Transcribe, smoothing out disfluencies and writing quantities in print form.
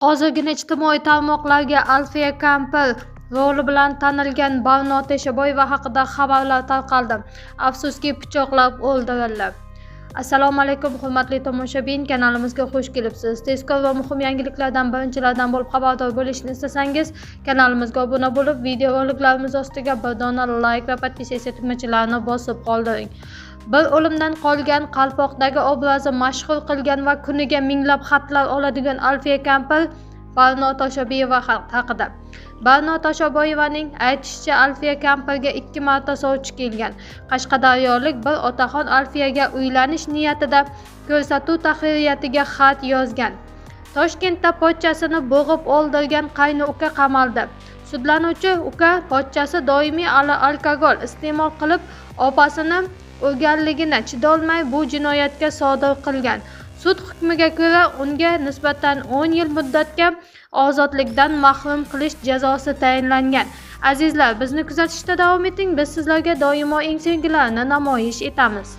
Hozirgina ijtimoiy tarmoqlarga Alfiya Kampir roli bilan tanilgan Barno Teshaboyeva haqida xabarlar tarqaldi. Afsuski, pichoqlab o'ldirildi. Assalomu alaykum hurmatli tomoshabin, kanalimizga xush kelibsiz. Tezkor va muhim yangiliklardan birinchilardan bo'lib xabardor bo'lishni istasangiz, kanalimizga obuna bo'lib, videoroliklarimiz ostiga bir dona like va podpisatsiya tugmachalarini bosib qoldiring. Bir o'limdan qolgan qalpoqdagi obrazi mashhur qilgan va kuniga minglab xatlar oladigan Alfiya Kampir Barno Teshaboyeva haqida. Barno Teshaboyevaning aytishicha, Alfiya Kampirga 2 marta sovchi kelgan. Qashqadaryolik bir otaxon Alfiyaga uylanish niyatida ko'rsatuv tahririyatiga xat yozgan. Toshkentda pochchasini bo'g'ib o'ldirgan qayni uka qamaldi. Sudlanuvchi uka pochchasi doimiy alkogol iste'mol qilib, opasini urganligini chidolmay bu jinoyatga sodir qilgan. Sud hukmiga ko'ra unga nisbatan 10 yil muddatga ozodlikdan mahrum qilish jazosi tayinlangan. Azizlar, bizni kuzatishda davom eting. Biz sizlarga doimo eng sevgilarni namoyish etamiz.